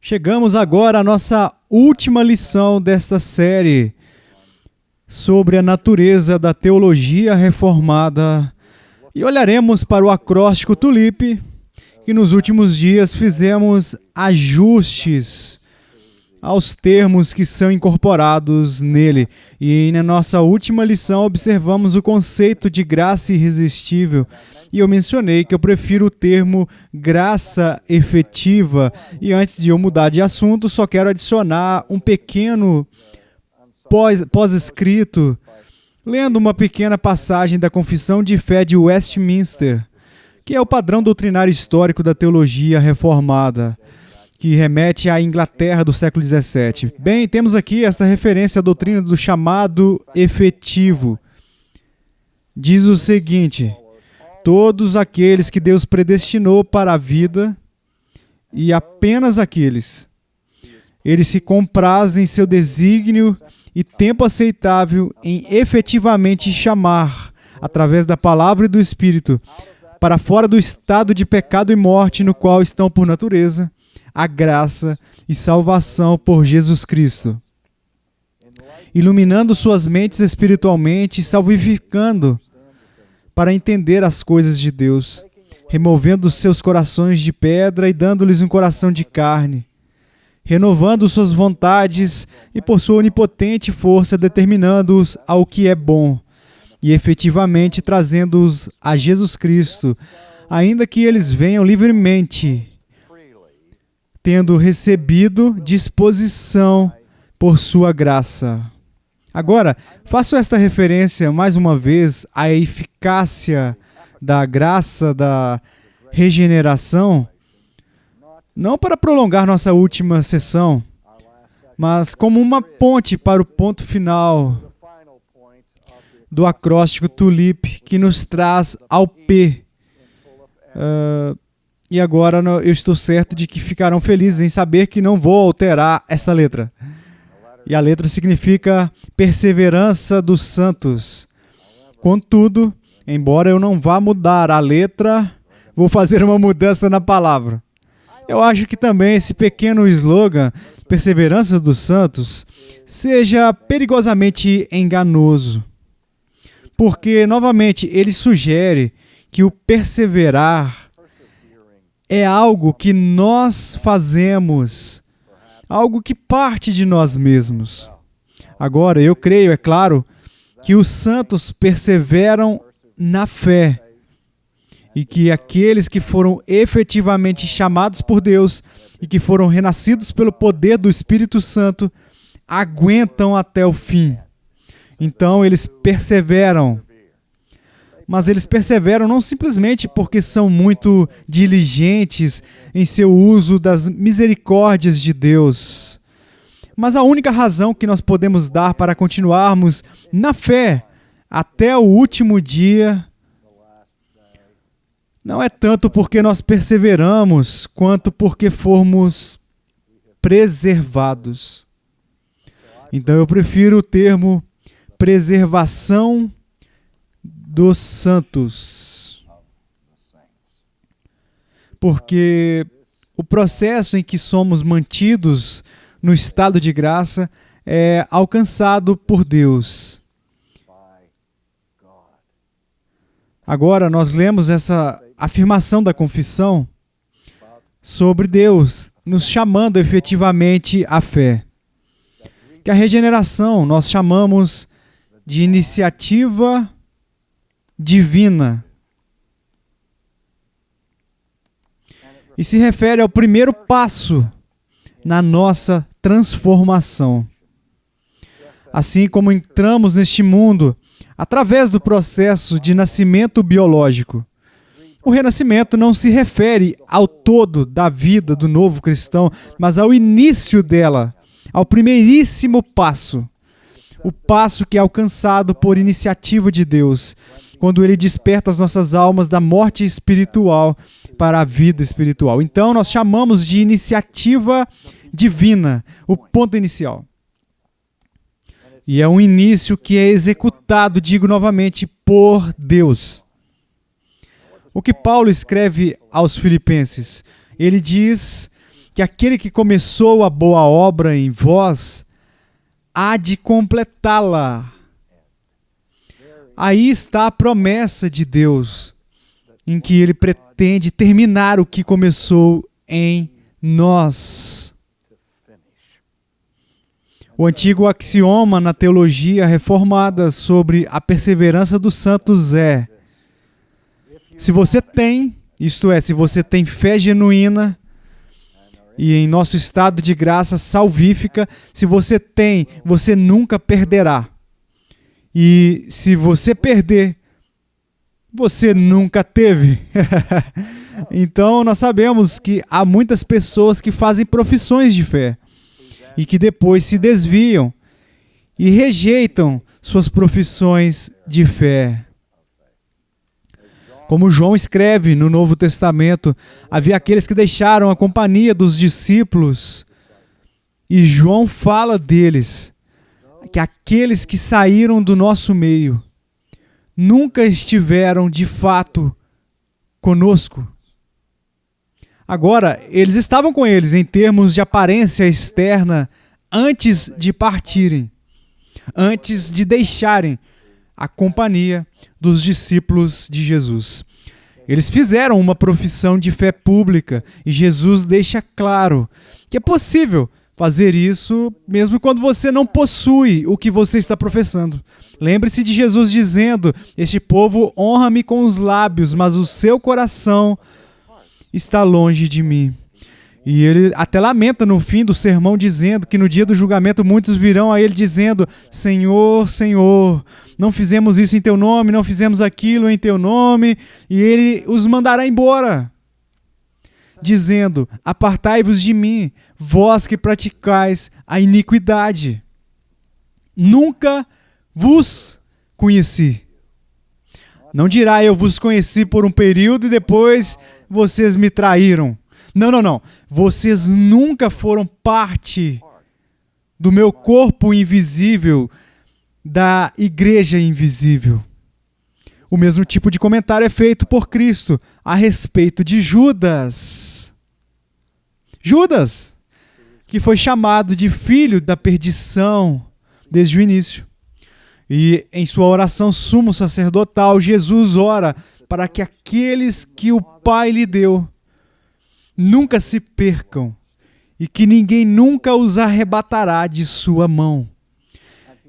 Chegamos agora à nossa última lição desta série sobre a natureza da teologia reformada e olharemos para o acróstico Tulip, que nos últimos dias fizemos ajustes aos termos que são incorporados nele. E na nossa última lição observamos o conceito de graça irresistível. E eu mencionei que eu prefiro o termo graça efetiva. E antes de eu mudar de assunto, só quero adicionar um pequeno pós-escrito, lendo uma pequena passagem da Confissão de Fé de Westminster, que é o padrão doutrinário histórico da teologia reformada, que remete à Inglaterra do século XVII. Bem, temos aqui esta referência à doutrina do chamado efetivo. Diz o seguinte: todos aqueles que Deus predestinou para a vida, e apenas aqueles, Ele se compraz em seu desígnio e tempo aceitável em efetivamente chamar, através da palavra e do Espírito, para fora do estado de pecado e morte no qual estão por natureza, a graça e salvação por Jesus Cristo, iluminando suas mentes espiritualmente e salvificando para entender as coisas de Deus, removendo seus corações de pedra e dando-lhes um coração de carne, renovando suas vontades e por sua onipotente força determinando-os ao que é bom e efetivamente trazendo-os a Jesus Cristo, ainda que eles venham livremente, tendo recebido disposição por sua graça. Agora, faço esta referência mais uma vez à eficácia da graça da regeneração, não para prolongar nossa última sessão, mas como uma ponte para o ponto final do acróstico Tulip, que nos traz ao P. E agora eu estou certo de que ficarão felizes em saber que não vou alterar essa letra. E a letra significa perseverança dos santos. Contudo, embora eu não vá mudar a letra, vou fazer uma mudança na palavra. Eu acho que também esse pequeno slogan, perseverança dos santos, seja perigosamente enganoso. Porque, novamente, ele sugere que o perseverar é algo que nós fazemos, algo que parte de nós mesmos. Agora, eu creio, é claro, que os santos perseveram na fé e que aqueles que foram efetivamente chamados por Deus e que foram renascidos pelo poder do Espírito Santo aguentam até o fim. Então, eles perseveram. Mas eles perseveram não simplesmente porque são muito diligentes em seu uso das misericórdias de Deus, mas a única razão que nós podemos dar para continuarmos na fé até o último dia não é tanto porque nós perseveramos, quanto porque fomos preservados. Então eu prefiro o termo preservação dos santos, porque o processo em que somos mantidos no estado de graça é alcançado por Deus. Agora nós lemos essa afirmação da confissão sobre Deus nos chamando efetivamente à fé, que a regeneração nós chamamos de iniciativa divina. E se refere ao primeiro passo na nossa transformação. Assim como entramos neste mundo através do processo de nascimento biológico, o renascimento não se refere ao todo da vida do novo cristão, mas ao início dela, ao primeiríssimo passo. O passo que é alcançado por iniciativa de Deus, quando Ele desperta as nossas almas da morte espiritual para a vida espiritual. Então, nós chamamos de iniciativa divina, o ponto inicial. E é um início que é executado, digo novamente, por Deus. O que Paulo escreve aos Filipenses? Ele diz que aquele que começou a boa obra em vós há de completá-la. Aí está a promessa de Deus, em que Ele pretende terminar o que começou em nós. O antigo axioma na teologia reformada sobre a perseverança dos santos é: se você tem, isto é, se você tem fé genuína e em nosso estado de graça salvífica, se você tem, você nunca perderá. E se você perder, você nunca teve. Então nós sabemos que há muitas pessoas que fazem profissões de fé e que depois se desviam e rejeitam suas profissões de fé. Como João escreve no Novo Testamento, havia aqueles que deixaram a companhia dos discípulos, e João fala deles, que aqueles que saíram do nosso meio nunca estiveram de fato conosco. Agora, eles estavam com eles em termos de aparência externa antes de partirem, antes de deixarem a companhia dos discípulos de Jesus. Eles fizeram uma profissão de fé pública e Jesus deixa claro que é possível fazer isso mesmo quando você não possui o que você está professando. Lembre-se de Jesus dizendo: este povo honra-me com os lábios, mas o seu coração está longe de mim. E ele até lamenta no fim do sermão dizendo que no dia do julgamento muitos virão a ele dizendo: Senhor, Senhor, não fizemos isso em teu nome, não fizemos aquilo em teu nome, e ele os mandará embora, dizendo: apartai-vos de mim, vós que praticais a iniquidade. Nunca vos conheci. Não dirá: eu vos conheci por um período e depois vocês me traíram. Não, não, não. Vocês nunca foram parte do meu corpo invisível, da igreja invisível. O mesmo tipo de comentário é feito por Cristo a respeito de Judas. Judas, que foi chamado de filho da perdição desde o início. E em sua oração sumo sacerdotal, Jesus ora para que aqueles que o Pai lhe deu nunca se percam e que ninguém nunca os arrebatará de sua mão.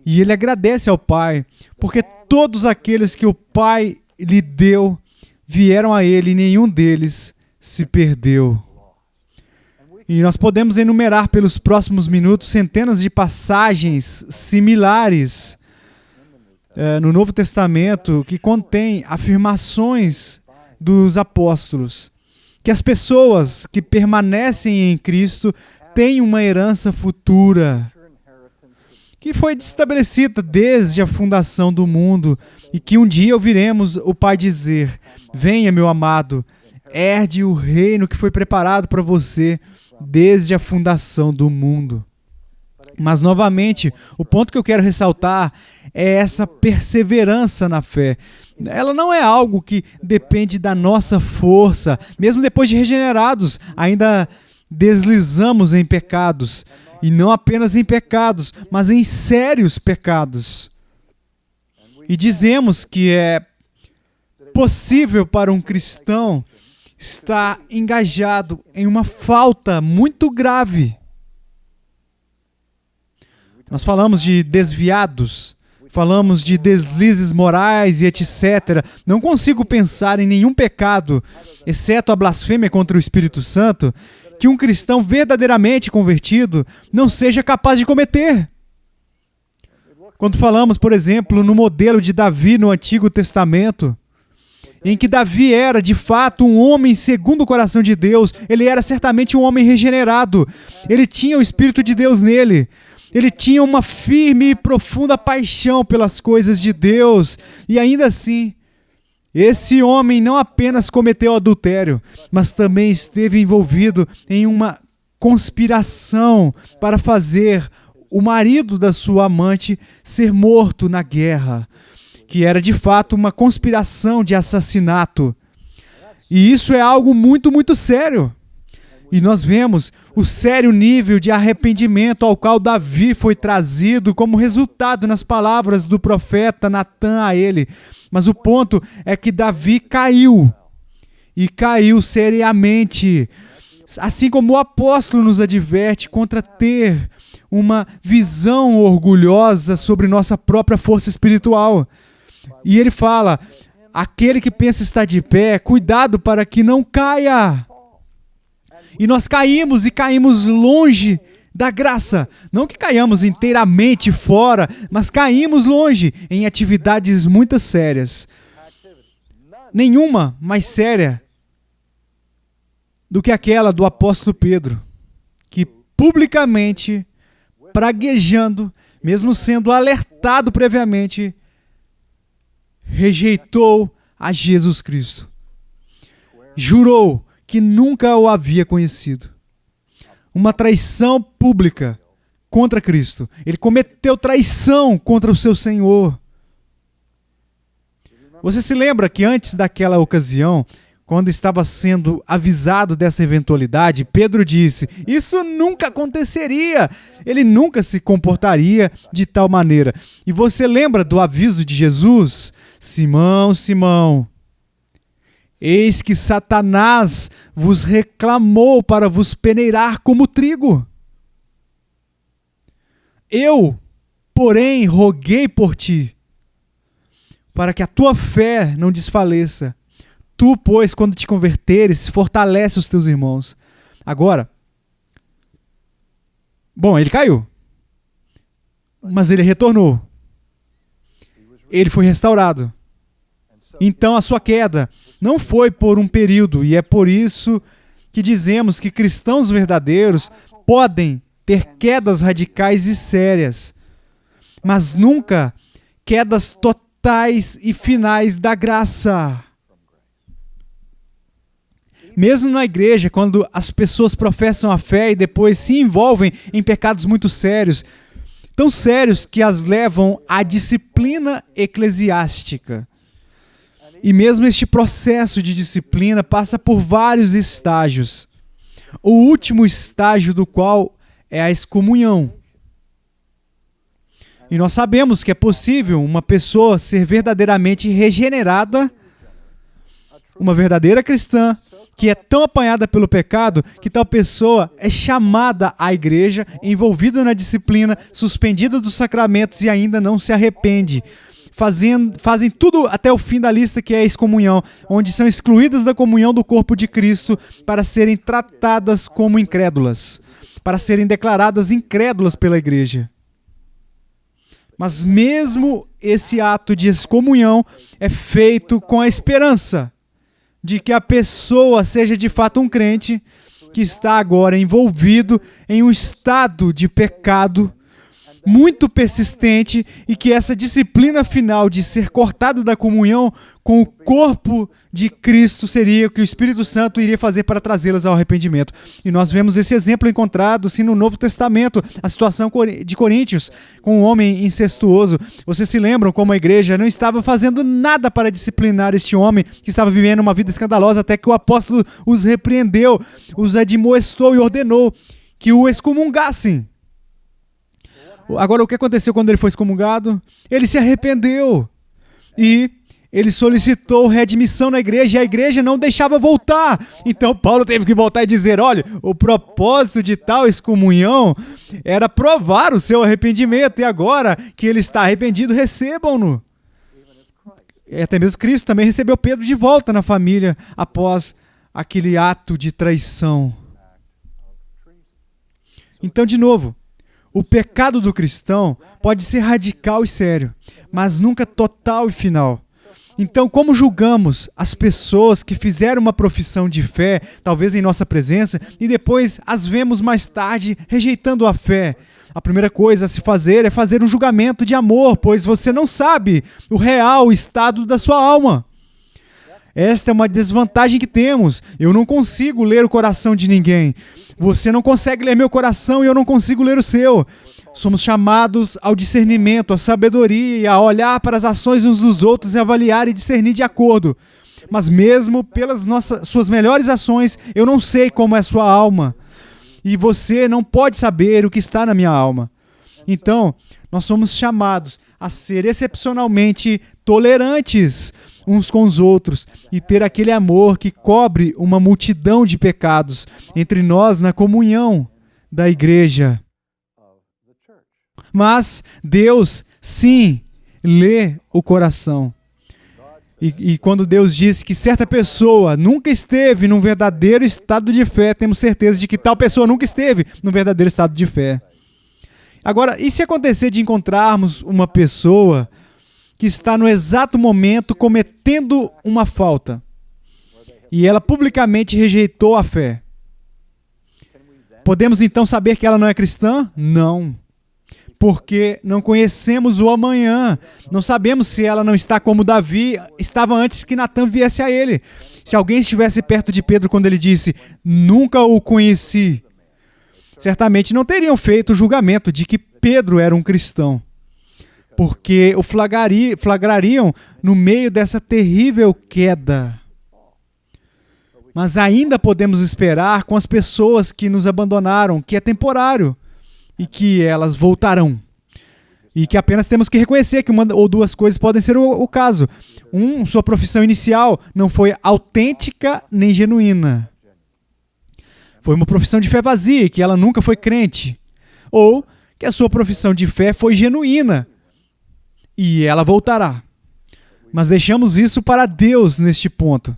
E ele agradece ao Pai, porque todos aqueles que o Pai lhe deu vieram a ele e nenhum deles se perdeu. E nós podemos enumerar pelos próximos minutos centenas de passagens similares no Novo Testamento que contém afirmações dos apóstolos, que as pessoas que permanecem em Cristo têm uma herança futura, que foi estabelecida desde a fundação do mundo, e que um dia ouviremos o Pai dizer: venha, meu amado, herde o reino que foi preparado para você desde a fundação do mundo. Mas, novamente, o ponto que eu quero ressaltar é essa perseverança na fé. Ela não é algo que depende da nossa força. Mesmo depois de regenerados, ainda deslizamos em pecados. E não apenas em pecados, mas em sérios pecados. E dizemos que é possível para um cristão estar engajado em uma falta muito grave. Nós falamos de desviados, falamos de deslizes morais e etc. Não consigo pensar em nenhum pecado, exceto a blasfêmia contra o Espírito Santo, que um cristão verdadeiramente convertido não seja capaz de cometer. Quando falamos, por exemplo, no modelo de Davi no Antigo Testamento, em que Davi era, de fato, um homem segundo o coração de Deus, ele era certamente um homem regenerado, ele tinha o Espírito de Deus nele, ele tinha uma firme e profunda paixão pelas coisas de Deus, e ainda assim, esse homem não apenas cometeu adultério, mas também esteve envolvido em uma conspiração para fazer o marido da sua amante ser morto na guerra, que era de fato uma conspiração de assassinato. E isso é algo muito, muito sério. E nós vemos o sério nível de arrependimento ao qual Davi foi trazido como resultado nas palavras do profeta Natã a ele. Mas o ponto é que Davi caiu. E caiu seriamente. Assim como o apóstolo nos adverte contra ter uma visão orgulhosa sobre nossa própria força espiritual. E ele fala, aquele que pensa estar de pé, cuidado para que não caia. E nós caímos e caímos longe da graça. Não que caiamos inteiramente fora, mas caímos longe em atividades muito sérias. Nenhuma mais séria do que aquela do apóstolo Pedro, que publicamente, praguejando, mesmo sendo alertado previamente, rejeitou a Jesus Cristo. Jurou que nunca o havia conhecido. Uma traição pública contra Cristo. Ele cometeu traição contra o seu Senhor. Você se lembra que antes daquela ocasião, quando estava sendo avisado dessa eventualidade, Pedro disse, isso nunca aconteceria, ele nunca se comportaria de tal maneira. E você lembra do aviso de Jesus? Simão, Simão, eis que Satanás vos reclamou para vos peneirar como trigo. Eu, porém, roguei por ti, para que a tua fé não desfaleça. Tu, pois, quando te converteres, fortalece os teus irmãos. Agora, bom, ele caiu, mas ele retornou. Ele foi restaurado. Então a sua queda não foi por um período, e é por isso que dizemos que cristãos verdadeiros podem ter quedas radicais e sérias, mas nunca quedas totais e finais da graça. Mesmo na igreja, quando as pessoas professam a fé e depois se envolvem em pecados muito sérios, tão sérios que as levam à disciplina eclesiástica. E mesmo este processo de disciplina passa por vários estágios. O último estágio do qual é a excomunhão. E nós sabemos que é possível uma pessoa ser verdadeiramente regenerada, uma verdadeira cristã, que é tão apanhada pelo pecado que tal pessoa é chamada à igreja, envolvida na disciplina, suspendida dos sacramentos e ainda não se arrepende. Fazem tudo até o fim da lista, que é a excomunhão, onde são excluídas da comunhão do corpo de Cristo para serem tratadas como incrédulas, para serem declaradas incrédulas pela igreja. Mas mesmo esse ato de excomunhão é feito com a esperança de que a pessoa seja de fato um crente que está agora envolvido em um estado de pecado muito persistente e que essa disciplina final de ser cortado da comunhão com o corpo de Cristo seria o que o Espírito Santo iria fazer para trazê-las ao arrependimento. E nós vemos esse exemplo encontrado assim, no Novo Testamento, a situação de Coríntios com um homem incestuoso. Vocês se lembram como a igreja não estava fazendo nada para disciplinar este homem que estava vivendo uma vida escandalosa, até que o apóstolo os repreendeu, os admoestou e ordenou que o excomungassem. Agora, o que aconteceu quando ele foi excomungado? Ele se arrependeu e ele solicitou readmissão na igreja e a igreja não deixava voltar. Então, Paulo teve que voltar e dizer, olha, o propósito de tal excomunhão era provar o seu arrependimento e agora que ele está arrependido, recebam-no. E até mesmo Cristo também recebeu Pedro de volta na família após aquele ato de traição. Então, de novo, o pecado do cristão pode ser radical e sério, mas nunca total e final. Então, como julgamos as pessoas que fizeram uma profissão de fé, talvez em nossa presença, e depois as vemos mais tarde rejeitando a fé? A primeira coisa a se fazer é fazer um julgamento de amor, pois você não sabe o real estado da sua alma. Esta é uma desvantagem que temos. Eu não consigo ler o coração de ninguém. Você não consegue ler meu coração e eu não consigo ler o seu. Somos chamados ao discernimento, à sabedoria, a olhar para as ações uns dos outros e avaliar e discernir de acordo. Mas mesmo pelas suas melhores ações, eu não sei como é sua alma. E você não pode saber o que está na minha alma. Então, nós somos chamados a ser excepcionalmente tolerantes uns com os outros e ter aquele amor que cobre uma multidão de pecados entre nós na comunhão da igreja. Mas Deus, sim, lê o coração. E quando Deus diz que certa pessoa nunca esteve num verdadeiro estado de fé, temos certeza de que tal pessoa nunca esteve num verdadeiro estado de fé. Agora, e se acontecer de encontrarmos uma pessoa que está no exato momento cometendo uma falta e ela publicamente rejeitou a fé? Podemos então saber que ela não é cristã? Não. Porque não conhecemos o amanhã. Não sabemos se ela não está como Davi estava antes que Natã viesse a ele. Se alguém estivesse perto de Pedro quando ele disse, nunca o conheci, certamente não teriam feito o julgamento de que Pedro era um cristão. Porque o flagrariam no meio dessa terrível queda. Mas ainda podemos esperar com as pessoas que nos abandonaram, que é temporário. E que elas voltarão. E que apenas temos que reconhecer que uma ou duas coisas podem ser o caso. Sua profissão inicial não foi autêntica nem genuína. Foi uma profissão de fé vazia, que ela nunca foi crente. Ou que a sua profissão de fé foi genuína. E ela voltará. Mas deixamos isso para Deus neste ponto.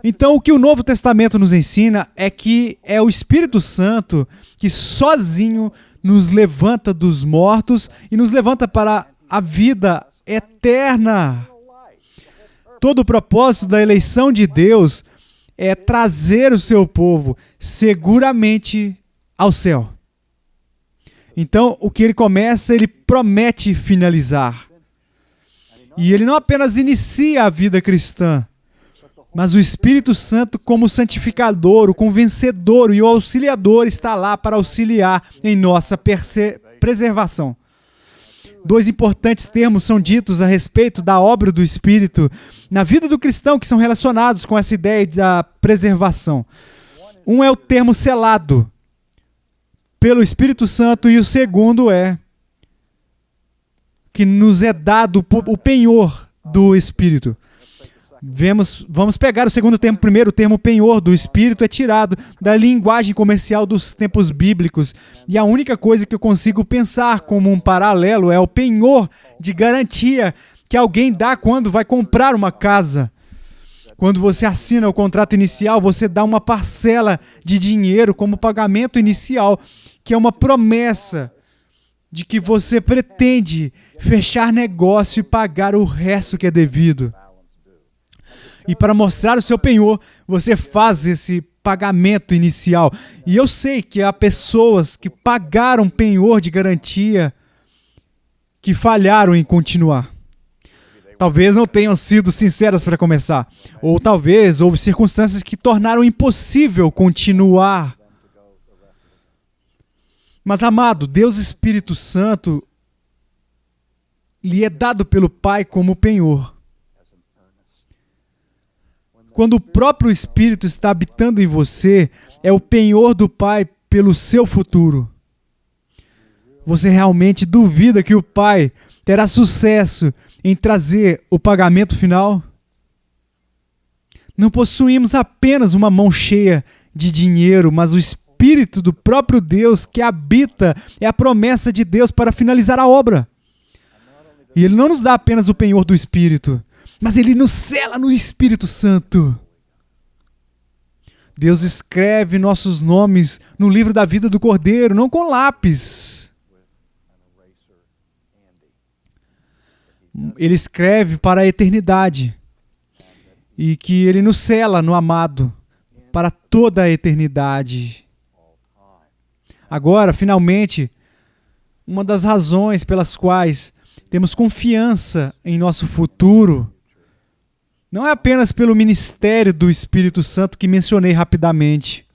Então, o que o Novo Testamento nos ensina é que é o Espírito Santo que sozinho nos levanta dos mortos e nos levanta para a vida eterna. Todo o propósito da eleição de Deus é trazer o seu povo seguramente ao céu. Então, o que ele começa, ele promete finalizar. E ele não apenas inicia a vida cristã, mas o Espírito Santo, como santificador, o convencedor e o auxiliador, está lá para auxiliar em nossa preservação. Dois importantes termos são ditos a respeito da obra do Espírito na vida do cristão, que são relacionados com essa ideia da preservação. Um é o termo selado pelo Espírito Santo e o segundo é que nos é dado o penhor do Espírito. Vamos pegar o segundo termo primeiro. O termo penhor do Espírito é tirado da linguagem comercial dos tempos bíblicos. E a única coisa que eu consigo pensar como um paralelo é o penhor de garantia que alguém dá quando vai comprar uma casa. Quando você assina o contrato inicial, você dá uma parcela de dinheiro como pagamento inicial, que é uma promessa de que você pretende fechar negócio e pagar o resto que é devido. E para mostrar o seu penhor, você faz esse pagamento inicial. E eu sei que há pessoas que pagaram penhor de garantia que falharam em continuar. Talvez não tenham sido sinceras para começar. Ou talvez houve circunstâncias que tornaram impossível continuar. Mas, amado, Deus Espírito Santo lhe é dado pelo Pai como penhor. Quando o próprio Espírito está habitando em você, é o penhor do Pai pelo seu futuro. Você realmente duvida que o Pai terá sucesso em trazer o pagamento final? Não possuímos apenas uma mão cheia de dinheiro, mas o Espírito do próprio Deus que habita é a promessa de Deus para finalizar a obra. E Ele não nos dá apenas o penhor do Espírito, mas Ele nos sela no Espírito Santo. Deus escreve nossos nomes no livro da vida do Cordeiro, não com lápis. Ele escreve para a eternidade. E que Ele nos sela no amado para toda a eternidade. Agora, finalmente, uma das razões pelas quais temos confiança em nosso futuro não é apenas pelo ministério do Espírito Santo que mencionei rapidamente,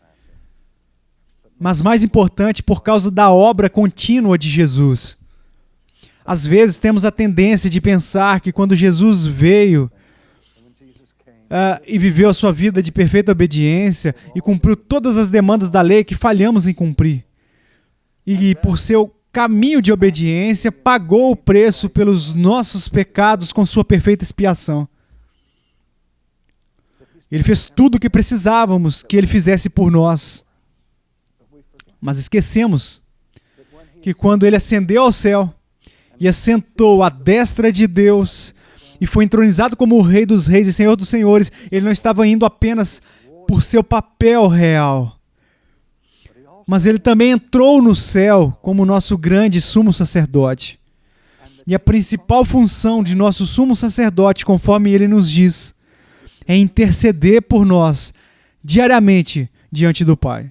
mas mais importante, por causa da obra contínua de Jesus. Às vezes temos a tendência de pensar que quando Jesus veio, e viveu a sua vida de perfeita obediência e cumpriu todas as demandas da lei que falhamos em cumprir. E por seu caminho de obediência, pagou o preço pelos nossos pecados com sua perfeita expiação. Ele fez tudo o que precisávamos que ele fizesse por nós. Mas esquecemos que quando ele ascendeu ao céu e assentou à destra de Deus e foi entronizado como o Rei dos Reis e Senhor dos Senhores, ele não estava indo apenas por seu papel real, mas ele também entrou no céu como nosso grande sumo sacerdote. E a principal função de nosso sumo sacerdote, conforme ele nos diz, é interceder por nós diariamente diante do Pai.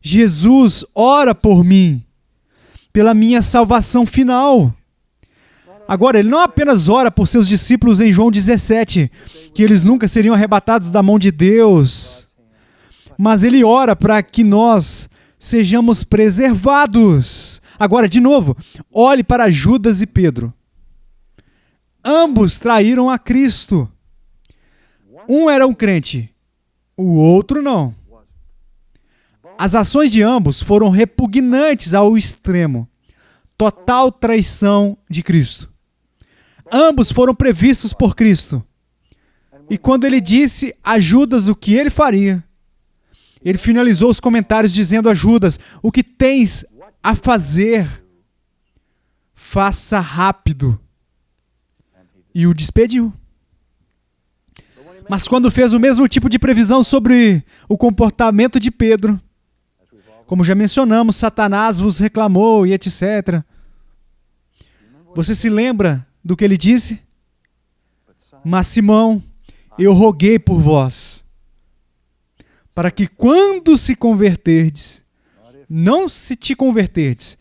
Jesus ora por mim, pela minha salvação final. Agora, ele não apenas ora por seus discípulos em João 17, que eles nunca seriam arrebatados da mão de Deus, mas ele ora para que nós sejamos preservados. Agora, de novo, olhe para Judas e Pedro. Ambos traíram a Cristo. Um era um crente, o outro não. As ações de ambos foram repugnantes ao extremo. Total traição de Cristo. Ambos foram previstos por Cristo. E quando ele disse a Judas o que ele faria, ele finalizou os comentários dizendo a Judas: o que tens a fazer, faça rápido. E o despediu. Mas quando fez o mesmo tipo de previsão sobre o comportamento de Pedro, como já mencionamos, Satanás vos reclamou e etc. Você se lembra do que ele disse? Mas Simão, eu roguei por vós, para que quando se converterdes, não se te converterdes,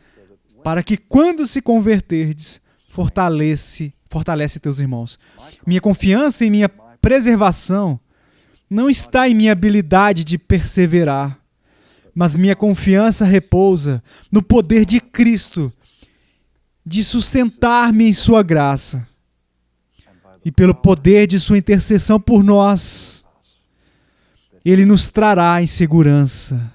para que quando se converterdes, fortalece teus irmãos. Minha confiança em minha preservação não está em minha habilidade de perseverar, mas minha confiança repousa no poder de Cristo de sustentar-me em sua graça e pelo poder de sua intercessão por nós, ele nos trará em segurança.